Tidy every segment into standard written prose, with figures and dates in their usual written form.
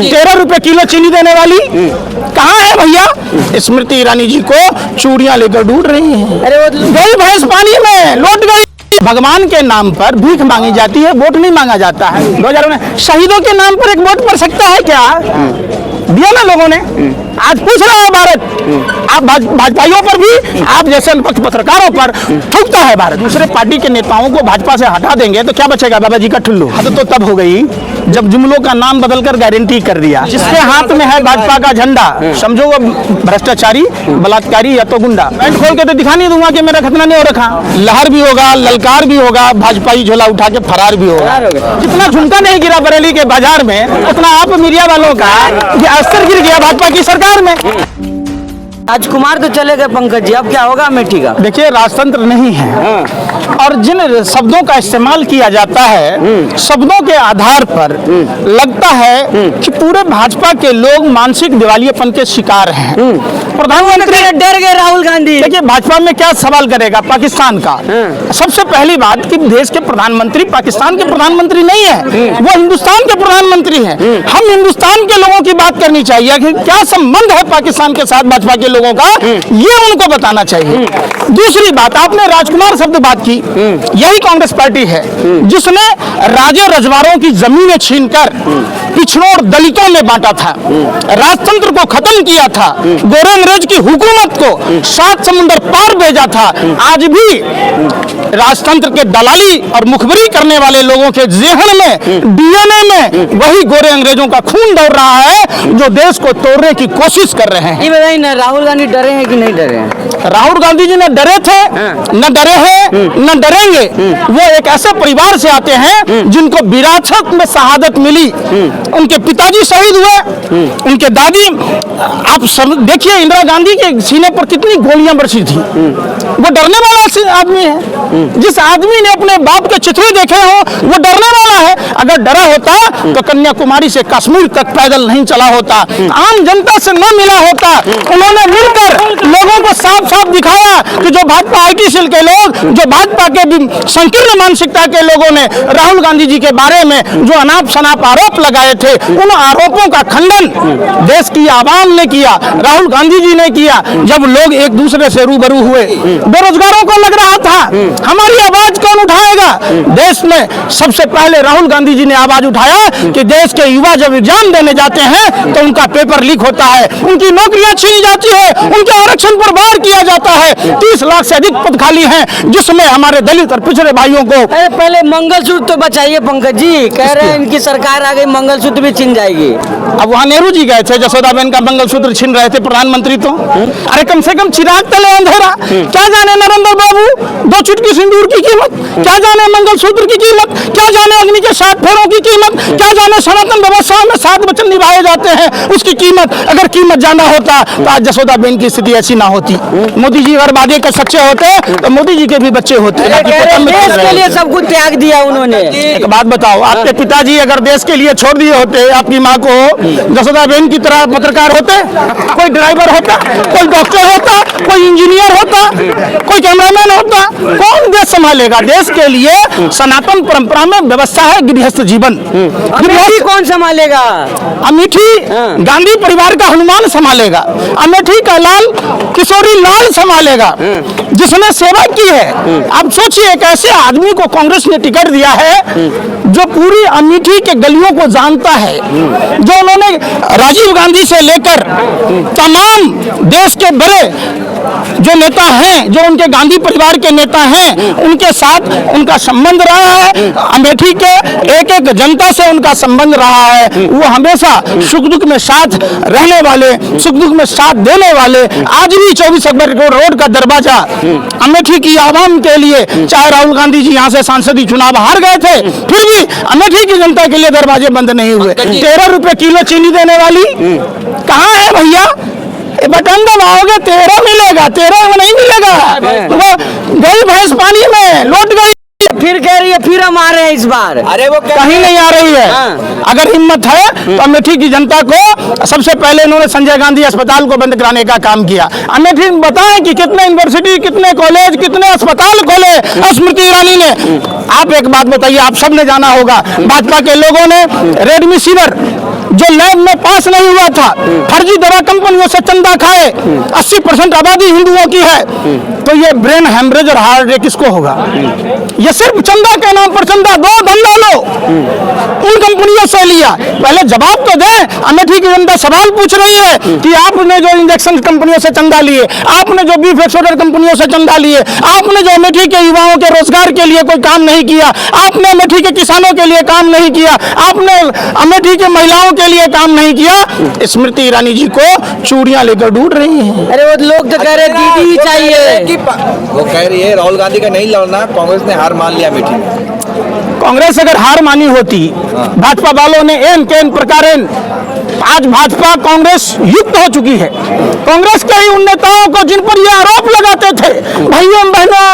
13 रुपए किलो चीनी देने वाली कहाँ है भैया? स्मृति ईरानी जी को चूड़ियां लेकर ढूंढ रही हैं। अरे वो गई भैंस पानी में, लौट गई। भगवान के नाम पर भीख मांगी जाती है, वोट नहीं मांगा जाता है। 2000 में शहीदों के नाम पर एक वोट पड़ सकता है क्या? दिया ना लोगों ने। आज पूछ रहा है भारत, आप भाजपाइयों पर भी, आप जैसे पत्रकारों पर थूकता है भारत। दूसरे पार्टी के नेताओं को भाजपा से हटा देंगे तो क्या बचेगा? बाबा जी का ठुल्लू। तो तब हो गई जब जुमलों का नाम बदलकर गारंटी कर दिया। जिसके हाथ में है भाजपा का झंडा, समझो वो भ्रष्टाचारी, बलात्कारी या तो गुंडा। पैंट खोल के तो दिखा नहीं दूंगा कि मेरा खतना नहीं हो रखा। लहर भी होगा, ललकार भी होगा, भाजपाई झोला उठा के फरार भी होगा। जितना झुमका नहीं गिरा बरेली के बाजार में, उतना आप मीडिया वालों का अस्तर गिर गया भाजपा की सरकार में। राजकुमार तो चले गए पंकज जी, अब क्या होगा अमेठी का? देखिए, राजतंत्र नहीं है और जिन शब्दों का इस्तेमाल किया जाता है, शब्दों के आधार पर लगता है कि पूरे भाजपा के लोग मानसिक दिवालियापन के शिकार हैं। प्रधानमंत्री डर गए राहुल गांधी। देखिए, भाजपा में क्या सवाल करेगा पाकिस्तान का? सबसे पहली बात कि देश के प्रधानमंत्री पाकिस्तान के प्रधानमंत्री नहीं है, वो हिंदुस्तान के प्रधानमंत्री हैं। हम हिंदुस्तान के लोगों की बात करनी चाहिए कि क्या संबंध है पाकिस्तान के साथ भाजपा के लोगों का, ये उनको बताना चाहिए। दूसरी बात, आपने राजकुमार शब्द बात की, यही कांग्रेस पार्टी है जिसने राजे रजवाड़ों की जमीनें छीनकर पिछड़ों दलितों में बांटा था, राजतंत्र को खत्म किया था, गोरे अंग्रेज की हुकूमत को 7 समुंदर पार भेजा था। आज भी राजतंत्र के दलाली और मुखबरी करने वाले लोगों के ज़हन में, डीएनए में वही गोरे अंग्रेजों का खून दौड़ रहा है जो देश को तोड़ने की कोशिश कर रहे हैं। ये बताइए ना, राहुल गांधी डरे हैं कि नहीं डरे हैं? राहुल गांधी जी ने डरे थे, न डरे हैं, न डरेंगे। वो एक ऐसे परिवार से आते हैं जिनको विरासत में शहादत मिली। उनके पिताजी शहीद हुए, उनके दादी, आप सब देखिए इंदिरा गांधी के सीने पर कितनी गोलियां बरसी थी। वो डरने वाला आदमी है। जिस आदमी ने अपने बाप के चित्रे देखे हो, वो डरने वाला है। अगर डरा होता तो कन्याकुमारी से कश्मीर तक पैदल नहीं चला होता, आम जनता से न मिला होता। उन्होंने मिलकर लोगों को साफ साफ दिखाया कि जो भाजपा IT सेल के लोग, जो भाजपा के संकीर्ण मानसिकता के लोगों ने राहुल गांधी जी के बारे में जो अनाप शनाप आरोप लगाए थे, उन आरोपों का खंडन देश की आवाम ने किया, राहुल गांधी जी ने किया। जब लोग एक दूसरे से रूबरू हुए, बेरोजगारों को लग रहा था हमारी आवाज कौन उठाएगा, देश में सबसे पहले राहुल गांधी जी ने आवाज उठाया कि देश के युवा जब एग्जाम देने जाते हैं तो उनका पेपर लीक होता है, उनकी नौकरियां छीनी जाती है, उनके आरक्षण पर वार किया जाता है। 30 लाख से अधिक पद खाली हैं जिसमें हमारे दलित और पिछड़े भाइयों को। अरे पहले मंगलसूत्र तो बचाइए पंकज जी, कह रहे हैं इनकी सरकार आ गई मंगलसूत्र भी छिन जाएगी। अब वहाँ नेहरू जी गए थे, जसोदाबेन का मंगलसूत्र छीन रहे थे प्रधानमंत्री तो। अरे कम से कम चिराग तले अंधेरा। क्या जाने नरेंद्र बाबू 2 चुटकी सिंदूर की कीमत, क्या जाने मंगलसूत्र की कीमत, क्या जाने अग्नि के 7 फेरों की कीमत, क्या जाने सनातन व्यवस्था में 7 वचन निभाए जाते हैं उसकी कीमत। अगर कीमत जाना होता तो आज जसोदाबेन की स्थिति ऐसी ना होती। मोदी जी अगर वादे के सच्चे होते तो मोदी जी के भी बच्चे होते। देश के लिए सब कुछ त्याग दिया उन्होंने। एक बात बताओ, आपके पिताजी अगर देश के लिए छोड़ दिए होते आपकी माँ को, जसोदाबेन की तरह पत्रकार होते, कोई ड्राइवर होता, कोई डॉक्टर होता, कोई इंजीनियर होता, कोई कैमरामैन होता, कौन देश संभालेगा? देश के लिए सनातन परंपरा में व्यवस्था है गृहस्थ जीवन। अमेठी कौन संभालेगा? अमेठी गांधी परिवार का हनुमान संभालेगा, अमेठी का लाल किशोरी लाल संभालेगा जिसने सेवा की है। आप सोचिए, एक ऐसे आदमी को कांग्रेस ने टिकट दिया है जो पूरी अमेठी के गलियों को जानता है, जो उन्होंने राजीव गांधी से लेकर तमाम देश के बड़े जो नेता हैं, जो उनके गांधी परिवार के नेता हैं, उनके साथ उनका संबंध रहा है। अमेठी के एक एक जनता से उनका संबंध रहा है। वो हमेशा सुख दुख में साथ रहने वाले, सुख दुख में साथ देने वाले। आज भी 24 अक्टूबर को रोड का दरवाजा अमेठी की आवाम के लिए, चाहे राहुल गांधी जी यहाँ से सांसदीय चुनाव हार गए थे, फिर भी अमेठी की जनता के लिए दरवाजे बंद नहीं हुए। 13 रुपए किलो चीनी देने वाली कहाँ है भैया? बटन दबाओगे 13 मिलेगा, 13 में नहीं मिलेगा। वो गई भैंस पानी में, लौट गई। फिर कह रही है फिर हम आ रहे हैं इस बार। अरे वो कहीं नहीं आ रही है। अगर हिम्मत है तो अमेठी की जनता को सबसे पहले इन्होंने संजय गांधी अस्पताल को बंद कराने का काम किया। अमेठी में बताएं कि कितने यूनिवर्सिटी, कितने कॉलेज, कितने अस्पताल खोले स्मृति ईरानी ने। आप एक बात बताइए, आप सबने जाना होगा, भाजपा के लोगों ने रेडमी सीवर जो लैब में पास नहीं हुआ था, फर्जी दवा कंपनियों से चंदा खाए, 80% आबादी हिंदुओं की है, तो ये ब्रेन हेमरेज और हार्ट अटैक किसको होगा? ये सिर्फ चंदा के नाम पर चंदा दो, धंधा लो, उन कंपनियों से लिया। पहले जवाब तो दें। अमेठी की जनता सवाल पूछ रही है कि आपने जो इंजेक्शन कंपनियों से चंदा लिए, आपने जो बीफ एक्सपोर्टर कंपनियों से चंदा लिए, आपने जो अमेठी के युवाओं के रोजगार के लिए कोई काम नहीं किया, आपने अमेठी के किसानों के लिए काम नहीं किया, आपने अमेठी के महिलाओं के लिए काम नहीं किया। स्मृति ईरानी जी को चूड़ियां लेकर ढूंढ रही हैं। अरे वो लोग तो कह रहे दीदी ही चाहिए। वो कह रही है राहुल गांधी का नहीं लड़ना, कांग्रेस ने हार मान लिया अमेठी में। कांग्रेस अगर हार मानी होती, भाजपा वालों ने एन के एन प्रकारेण, आज भाजपा कांग्रेस युक्त हो चुकी है। कांग्रेस के ही उन नेताओं को जिन पर ये आरोप लगाते थे, भाइयों बहनों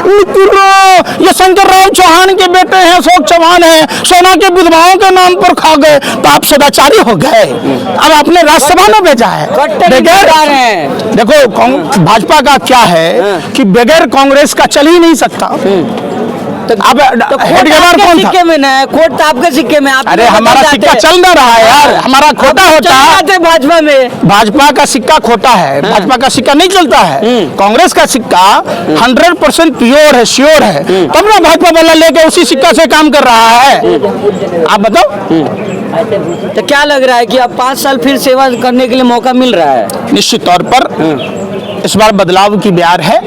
मित्रों, ये शंकर राव चौहान के बेटे हैं, अशोक चौहान हैं, सेना के विधवाओं के नाम पर खा गए, तो आप सदाचारी हो गए। अब आपने राज्यसभा में भेजा है। देखो भाजपा का क्या है कि बगैर कांग्रेस का चल ही नहीं सकता। अब हेडगेवार कौन था? में ना कोट तो आपके सिक्के में। आप अरे हमारा सिक्का चल ना रहा है यार, हमारा खोटा होता है भाजपा में। भाजपा का सिक्का खोटा है, भाजपा का सिक्का नहीं चलता है। कांग्रेस का सिक्का 100% प्योर है, श्योर है, तब ना भाजपा वाला लेके उसी सिक्का से काम कर रहा है। आप बताओ। तो क्या लग रहा है कि अब 5 साल फिर सेवा करने के लिए मौका मिल रहा है? निश्चित तौर पर इस बार बदलाव की ब्यार है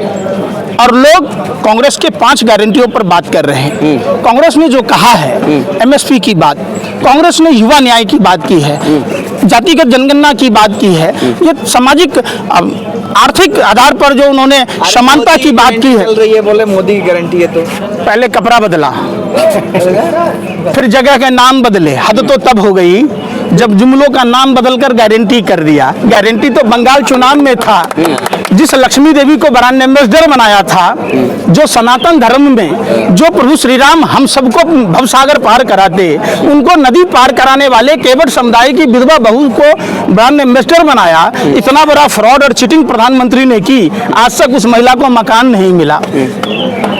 और लोग कांग्रेस के 5 गारंटियों पर बात कर रहे हैं। कांग्रेस ने जो कहा है एमएसपी की बात, कांग्रेस ने युवा न्याय की बात की है, जातिगत जनगणना की बात की है, ये सामाजिक आर्थिक आधार पर जो उन्होंने समानता की बात की है। चल रही है, बोले मोदी की गारंटी है। तो पहले कपड़ा बदला, फिर जगह के नाम बदले। हद तो तब हो गई जब जुमलों का नाम बदलकर गारंटी कर दिया। गारंटी तो बंगाल चुनाव में था, जिस लक्ष्मी देवी को ब्रांड एम्बेसडर बनाया था, जो सनातन धर्म में जो प्रभु श्री राम हम सबको भवसागर पार कराते, उनको नदी पार कराने वाले केवट समुदाय की विधवा बहू को ब्रांड एम्बेसडर बनाया। इतना बड़ा फ्रॉड और चीटिंग प्रधानमंत्री ने की, आज तक उस महिला को मकान नहीं मिला।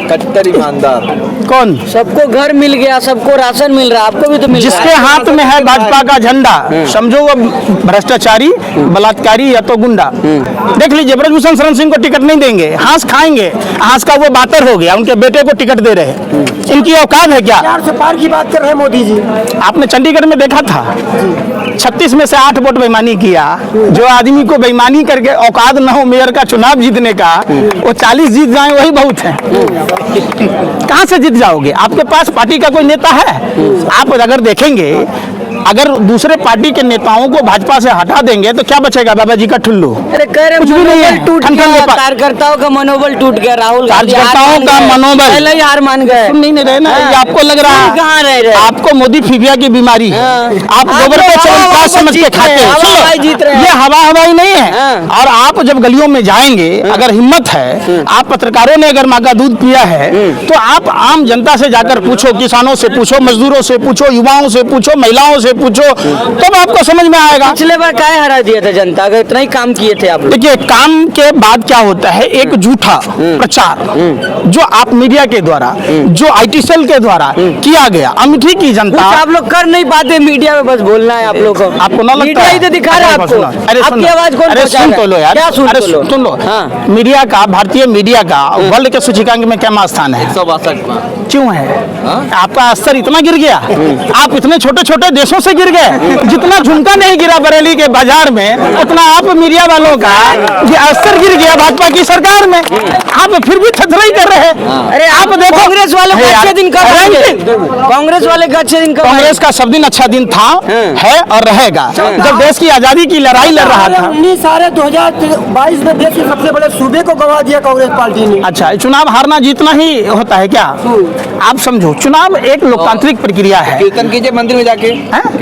कट्टर ईमानदार कौन? सबको घर मिल गया, सबको राशन मिल रहा, आपको भी तो मिल रहा है। जिसके हाथ में है भाजपा का झंडा, समझो वो भ्रष्टाचारी, बलात्कारी या तो गुंडा। देख लीजिए, ब्रजभूषण शरण सिंह को टिकट नहीं देंगे, हाँस खाएंगे। हाँस का वो बातर हो गया, उनके बेटे को टिकट दे रहे। इनकी औकात है क्या? 4 से पार की बात कर रहे हैं मोदी जी। आपने चंडीगढ़ में देखा था, 36 में से 8 वोट बेईमानी किया। जो आदमी को बेईमानी करके औकात न हो मेयर का चुनाव जीतने का, वो 40 जीत जाए वही बहुत है। कहां से जीत जाओगे? आपके पास पार्टी का कोई नेता है? आप अगर देखेंगे, अगर दूसरे पार्टी के नेताओं को भाजपा से हटा देंगे तो क्या बचेगा? बाबा जी का ठुल्लू। अरे कह रहे कुछ भी नहीं है। टूट गया, कार्यकर्ताओं का मनोबल टूट गया। राहुल गांधी कार्यकर्ताओं का मनोबल पहले ही हार मान गए। सुन नहीं रहे ना, ये आपको लग रहा है कहाँ रह रहे? आपको मोदी फीबिया की बीमारी है। आप गोबर को च्यवनप्राश समझ के खाते हैं। ये हवा हवाई नहीं है। और आप जब गलियों में जाएंगे, अगर हिम्मत है, आप पत्रकारों ने अगर माँ का दूध पिया है, तो आप आम जनता से जाकर पूछो, किसानों से पूछो, मजदूरों से पूछो, युवाओं से पूछो, महिलाओं से पूछो, तब आपको समझ में आएगा। पिछले बार क्या हरा दिया था जनता, अगर इतना ही काम किए थे आप लोग। देखिए, काम के बाद क्या होता है, एक झूठा प्रचार जो आप मीडिया के द्वारा, जो आईटी सेल के द्वारा किया गया। अमेठी की जनता, आप लोग कर नहीं पाते, मीडिया में बस बोलना है आप लोग को। आपको ना लगता मीडिया ही तो दिखा रहा है आपको। अरे आपकी आवाज कौन अरे पहुंचा सुन रहा तो है? लो यार, क्या सुन अरे तो लो? सुन लो। हाँ। मीडिया का, भारतीय मीडिया का वर्ल्ड के सूचकांक में क्या स्थान है? 162 में। क्यों है? आपका स्तर इतना गिर गया? आप इतने छोटे छोटे देशों से गिर गए। जितना झुमका नहीं गिरा बरेली के बाजार में, उतना आप मीडिया वालों का स्तर गिर गया भाजपा की सरकार में। आप फिर भी थथराई कर रहे हैं। अरे आप देखो, कांग्रेस वाले का अच्छे दिन कब आएंगे? कांग्रेस वाले का अच्छे दिन कब? कांग्रेस का सब दिन अच्छा दिन था, है और रहेगा। जब देश की आजादी की लड़ाई लड़ रहा था। 2022 में देश के सबसे बड़े सूबे को गवा दिया कांग्रेस पार्टी ने। अच्छा, चुनाव हारना जीतना ही होता है क्या? आप समझो, चुनाव एक लोकतांत्रिक प्रक्रिया है। कीर्तन कीजिए मंदिर में जाके,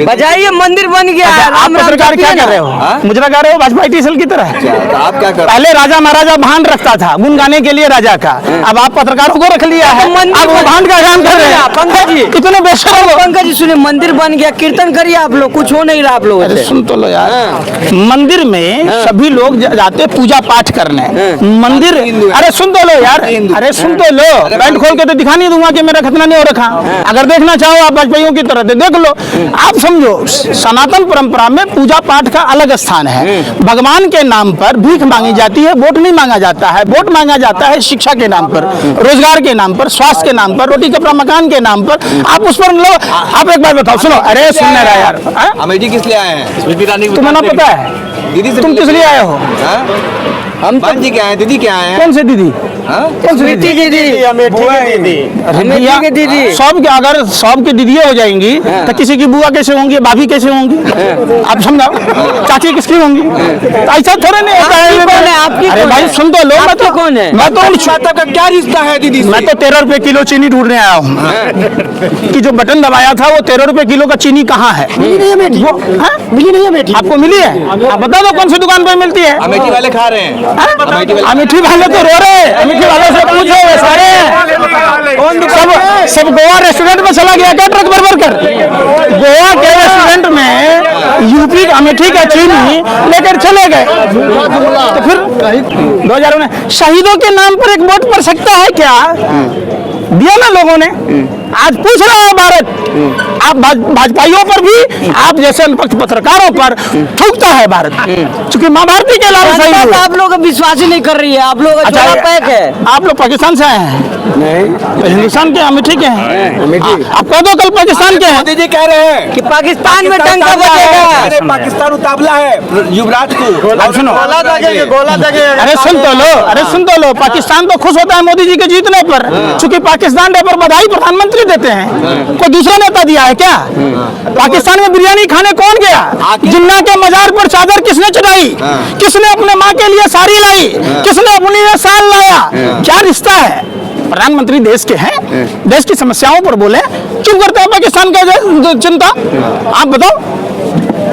बजाइए, मंदिर बन गया। आप पत्रकार क्या कर रहे हो? मुजरा गा रहे हो भाजपा आईटी सेल की तरह? तो आप क्या कर रहे पहले राजा महाराजा भांड रखता था गुन गाने के लिए राजा का, अब आप पत्रकारों को रख लिया है, अब वो भांड का काम कर रहे हैं। पंकज जी, इतने बेशर्म। पंकज जी सुनिए, मंदिर बन गया, कीर्तन करिए आप लोग, कुछ हो नहीं रहा। आप लोगों अरे से? सुन तो लो यार, मंदिर में सभी लोग जाते पूजा पाठ करने। मंदिर, अरे सुन तो लो यार, अरे सुन तो लो, पैंट खोल के तो दिखा नहीं दूंगा कि मेरा खतना नहीं हो रखा। अगर देखना चाहो आप वाजपेयियों की तरह तो देख लो। आप समझो, सनातन परंपरा में पूजा पाठ का अलग स्थान है। भगवान के नाम पर भीख मांगी जाती है, वोट नहीं मांगा जाता है। वोट मांगा जाता है शिक्षा के नाम पर, रोजगार के नाम पर, स्वास्थ्य के नाम पर, रोटी कपड़ा मकान के नाम पर। आप उस पर लो, आप एक बार बताओ, सुनो, अरे सुनने रहा यार, अमेठी किस लिए आए हैं? स्मृति ईरानी तुम्हें ना पता है दीदी से तुम किस लिए आए हो? हम बहन जी क्या है, दीदी क्या है? कौन से दीदी? कौन सी स्मृति की दीदी, अरे अमेठी भैया, की दीदी। सब के अगर सब की दीदी हो जाएंगी तो किसी की बुआ कैसे होंगी, भाभी कैसे होंगी? आप समझाओ, चाची किसकी होंगी? ऐसा थोड़े नहीं होता आपकी कौन है? है। आपकी अरे कौन भाई है? सुन तो लो, मैं आपकी तो कौन है? मैं तो का क्या रिश्ता है दीदी से? मैं तो 13 रुपए किलो चीनी ढूंढने आया हूँ कि जो बटन दबाया था वो 13 रुपए किलो का चीनी कहाँ है? मिली नहीं है अमेठी, वो हाँ? मिली नहीं है अमेठी। आपको मिली है? आप बता दो कौन सी दुकान पे मिलती है? अमेठी वाले खा रहे हैं। हाँ? अमेठी वाले तो रो रहे हैं, अमेठी वालों से पूछो, वे सारे सब गोवा रेस्टोरेंट में चला गया क्या ट्रक भर कर? गोवा के रेस्टोरेंट में यूपी अमेठी का चीनी लेकर चले गए। तो फिर 2000 में शहीदों के नाम पर एक वोट पड़ सकता है क्या? दिया ना लोगों ने। आज पूछ रहा है भारत, आप भाजपाइयों पर भी, आप जैसे अनपक्ष पत्रकारों पर थूकता है भारत, क्योंकि माँ भारती के लाल जनता तो आप लोग विश्वास ही नहीं कर रही है, आप लोग का झोला पैक है। आप लोग पाकिस्तान से आए हैं? नहीं, तो हिंदुस्तान के अमेठी के हैं। आप कह दो कल पाकिस्तान के हैं। मोदी जी कह रहे हैं कि पाकिस्तान में टंका बजेगा। अरे पाकिस्तान उतावला है युवराज को। अब सुनो, गोला दागेगा। अरे सुन तो लो, अरे सुन तो लो, पाकिस्तान तो खुश होता है मोदी जी के जीतने पर, क्योंकि पाकिस्तान डे पर बधाई प्रधानमंत्री देते हैं। कोई दूसरा नेता दिया है क्या? पाकिस्तान में बिरयानी खाने कौन गया? जिन्ना के मजार पर चादर किसने चढ़ाई? किसने अपने माँ के लिए साड़ी लाई? किसने अपने लिए साल लाया? क्या रिश्ता है? प्रधानमंत्री देश के हैं, देश की समस्याओं पर बोले, क्यों करते हैं पाकिस्तान का चिंता? आप बताओ।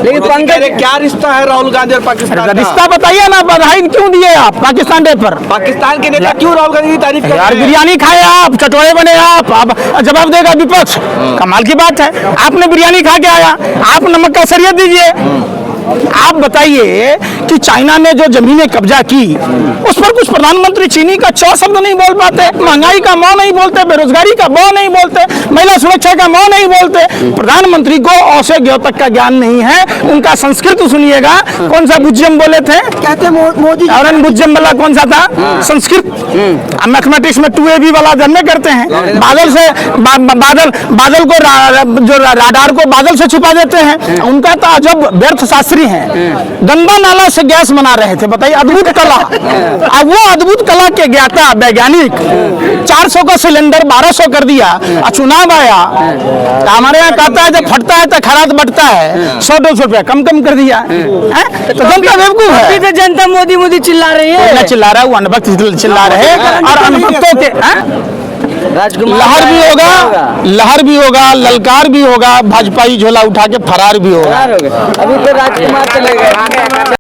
लेकिन पंकज, क्या रिश्ता है राहुल गांधी और पाकिस्तान का? रिश्ता बताइए ना, बधाई क्यों दिए आप पाकिस्तान डे पर? पाकिस्तान के नेता क्यों राहुल गांधी की तारीफ कर यार रहे हैं? बिरयानी खाए आप, चटोरे बने आप, जवाब देगा विपक्ष। कमाल की बात है, आपने बिरयानी खा के आया, आप नमक का शरीयत दीजिए। आप बताइए कि चाइना ने जो जमीनें कब्जा की, उस पर कुछ प्रधानमंत्री चीनी का चौ शब्द नहीं बोल पाते, महंगाई का मौ नहीं बोलते, बेरोजगारी का मौ नहीं बोलते, महिला सुरक्षा का मौ नहीं बोलते। प्रधानमंत्री को औ से ग्यों तक का ज्ञान नहीं है। उनका संस्कृत सुनिएगा, कौन सा बुज्जम बोले थे? कहते हैं मोदी औरन बुज्जम वाला कौन सा था? संस्कृत। मैथमेटिक्स में 2AB वाला जानने करते हैं। बादल से बादल को जो राडार को बादल से छुपा देते हैं। उनका तो अजब व्यर्थ शास्त्री है। गंदा नाला से गैस बना रहे थे, बताइए, अद्भुत कला। अब वो अद्भुत कला के ज्ञाता वैज्ञानिक 400 का सिलेंडर 1200 कर दिया। चुनाव आया, हमारे यहाँ कहता है जब फटता है तो खराब बढ़ता है, 100-200 रुपया कम कर दिया। तो जनता बेवकूफ है। अभी तो जनता मोदी मोदी चिल्ला रही है। चिल्ला रहा है, वो अनभक्त चिल्ला रहे हैं। और अनभक्तों के राजकुमार लहर भी होगा, लहर भी होगा, ललकार भी होगा, भाजपाई झोला उठा के फरार भी होगा। अभी तो राजकुमार चले गए।